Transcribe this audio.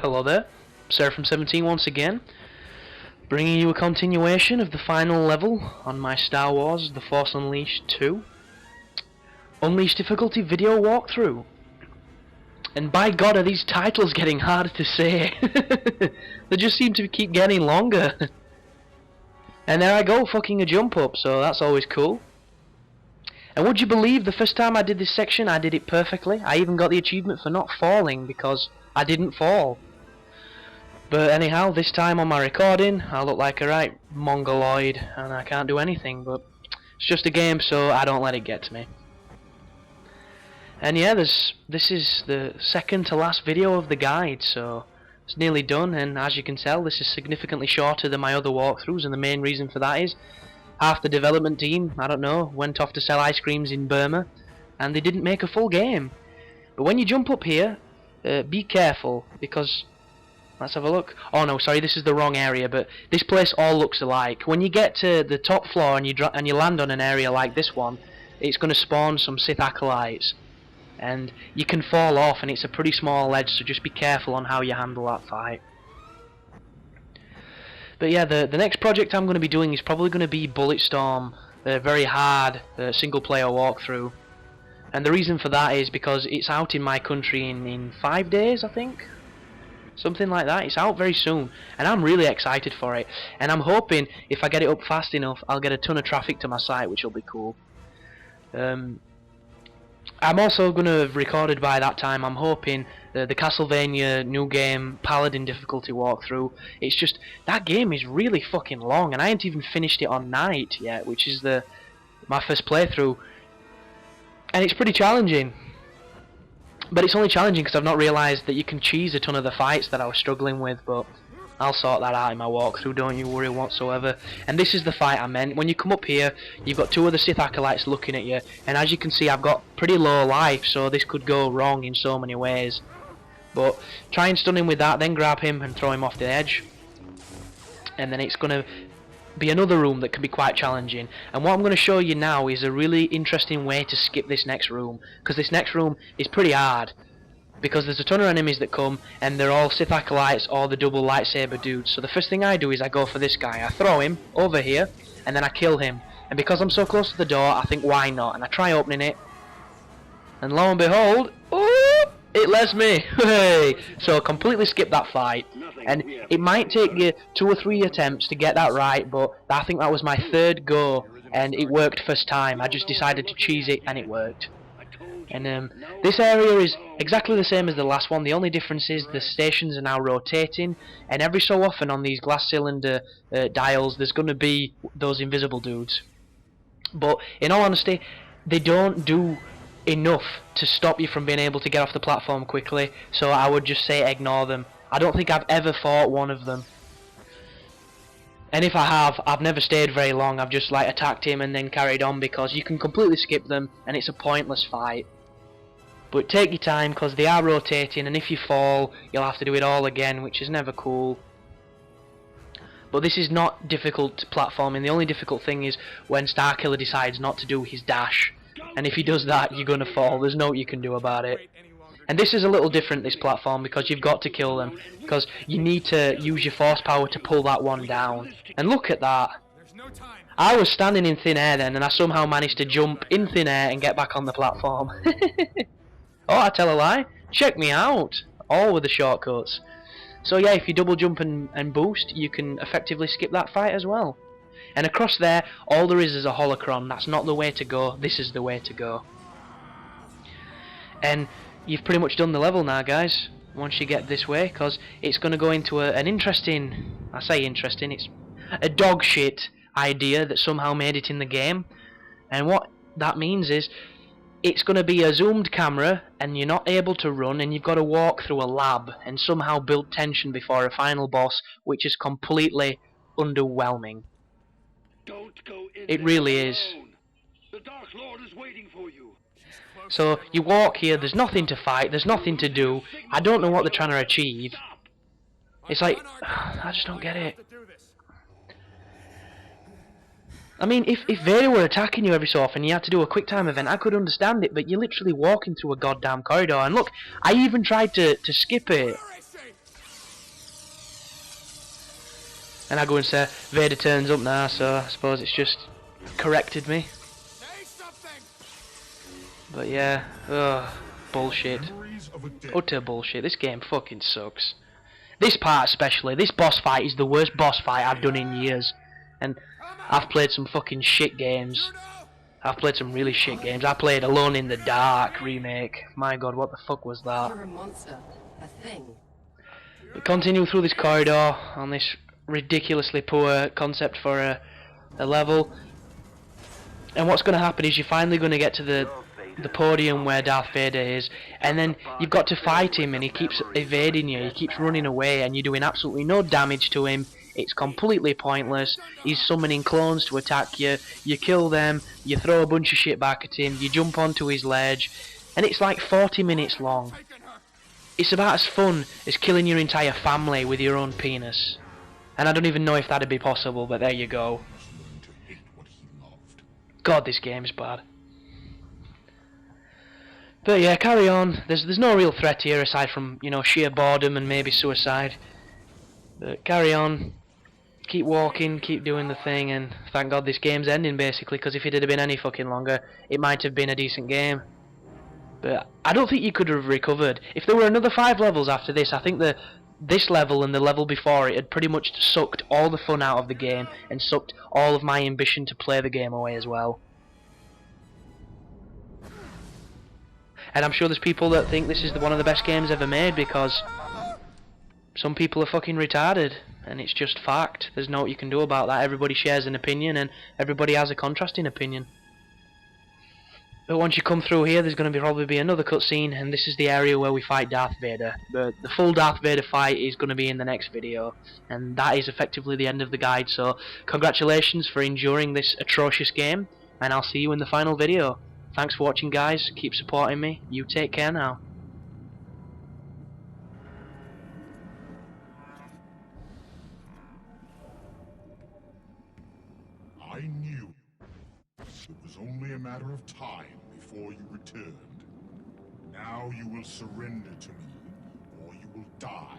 Hello there, Seraphim17 once again, bringing you a continuation of the final level on my Star Wars The Force Unleashed 2 Unleashed difficulty video walkthrough. And by God, are these titles getting harder to say. They just seem to keep getting longer. And there I go, fucking a jump up, so that's always cool. And would you believe the first time I did this section I did it perfectly? I even got the achievement for not falling because I didn't fall. But anyhow, this time on my recording I look like a right mongoloid and I can't do anything, but it's just a game, so I don't let it get to me. And yeah, this is the second to last video of the guide, so it's nearly done, and as you can tell this is significantly shorter than my other walkthroughs, and the main reason for that is half the development team, I don't know, went off to sell ice creams in Burma and they didn't make a full game. But when you jump up here, be careful, because let's have a look. Oh no, sorry, this is the wrong area, but this place all looks alike. When you get to the top floor and you land on an area like this one, it's going to spawn some Sith acolytes, and you can fall off, and it's a pretty small ledge, so just be careful on how you handle that fight. But yeah, the next project I'm going to be doing is probably going to be Bulletstorm, a very hard single player walkthrough. And the reason for that is because it's out in my country in 5 days, I think? Something like that. It's out very soon, and I'm really excited for it. And I'm hoping if I get it up fast enough, I'll get a ton of traffic to my site, which will be cool. I'm also going to have recorded by that time, I'm hoping, the Castlevania new game Paladin difficulty walkthrough. It's just, that game is really fucking long, and I ain't even finished it on night yet, which is my first playthrough. And it's pretty challenging. But it's only challenging because I've not realised that you can cheese a ton of the fights that I was struggling with, but I'll sort that out in my walkthrough, don't you worry whatsoever. And this is the fight I meant. When you come up here, you've got two of the Sith acolytes looking at you, and as you can see I've got pretty low life, so this could go wrong in so many ways. But try and stun him with that, then grab him and throw him off the edge. And then it's going to be another room that can be quite challenging. And what I'm going to show you now is a really interesting way to skip this next room, because this next room is pretty hard. Because there's a ton of enemies that come, and they're all Sith acolytes or the double lightsaber dudes. So the first thing I do is I go for this guy. I throw him over here, and then I kill him. And because I'm so close to the door, I think, why not? And I try opening it, and lo and behold, ooh, it lets me. Hey! So completely skip that fight. And it might take you 2 or 3 attempts to get that right, but I think that was my third go, and it worked first time. I just decided to cheese it, and it worked. And this area is exactly the same as the last one. The only difference is the stations are now rotating, and every so often on these glass cylinder dials there's going to be those invisible dudes. But in all honesty, they don't do enough to stop you from being able to get off the platform quickly, so I would just say ignore them. I don't think I've ever fought one of them. And if I have, I've never stayed very long. I've just like attacked him and then carried on, because you can completely skip them and it's a pointless fight. But take your time, because they are rotating, and if you fall you'll have to do it all again, which is never cool. But this is not difficult platforming. The only difficult thing is when Starkiller decides not to do his dash, and if he does that you're gonna fall. There's no you can do about it. And this is a little different, this platform, because you've got to kill them, because you need to use your force power to pull that one down. And look at that. I was standing in thin air then, and I somehow managed to jump in thin air and get back on the platform. Oh, I tell a lie. Check me out. All with the shortcuts. So yeah, if you double jump and boost, you can effectively skip that fight as well. And across there, all there is a holocron. That's not the way to go. This is the way to go. And you've pretty much done the level now, guys, once you get this way, because it's going to go into an interesting, I say interesting, it's a dog shit idea that somehow made it in the game. And what that means is it's going to be a zoomed camera, and you're not able to run, and you've got to walk through a lab and somehow build tension before a final boss, which is completely underwhelming. It really is. The Dark Lord is waiting for you. So you walk here, there's nothing to fight, there's nothing to do. I don't know what they're trying to achieve. It's like, I just don't get it. I mean, if they were attacking you every so often, you had to do a quick time event, I could understand it, but you're literally walking through a goddamn corridor. And look, I even tried to skip it. And I go and say, Vader turns up now, so I suppose it's just corrected me. But yeah, bullshit. Utter bullshit. This game fucking sucks. This part especially, this boss fight is the worst boss fight I've done in years. And I've played some fucking shit games. I've played some really shit games. I played Alone in the Dark remake. My god, what the fuck was that? You're a monster, a thing. We continue through this corridor on this ridiculously poor concept for a level. And what's going to happen is you're finally going to get to the podium where Darth Vader is, and then you've got to fight him, and he keeps evading you, he keeps running away, and you're doing absolutely no damage to him. It's completely pointless. He's summoning clones to attack you. You kill them, you throw a bunch of shit back at him, you jump onto his ledge, and it's like 40 minutes long. It's about as fun as killing your entire family with your own penis. And I don't even know if that'd be possible, but there you go. God, this game's bad. But yeah, carry on. There's no real threat here aside from, you know, sheer boredom and maybe suicide. But carry on. Keep walking, keep doing the thing, and thank God this game's ending basically, because if it had been any fucking longer, it might have been a decent game. But I don't think you could have recovered. If there were another 5 levels after this, I think this level and the level before it had pretty much sucked all the fun out of the game and sucked all of my ambition to play the game away as well. And I'm sure there's people that think this is one of the best games ever made because some people are fucking retarded, and it's just fact. There's no what you can do about that. Everybody shares an opinion, and everybody has a contrasting opinion. But once you come through here, there's going to probably be another cutscene, and this is the area where we fight Darth Vader. But the full Darth Vader fight is going to be in the next video, and that is effectively the end of the guide. So congratulations for enduring this atrocious game, and I'll see you in the final video. Thanks for watching, guys. Keep supporting me. You take care now. I knew it was only a matter of time before you returned. Now you will surrender to me, or you will die.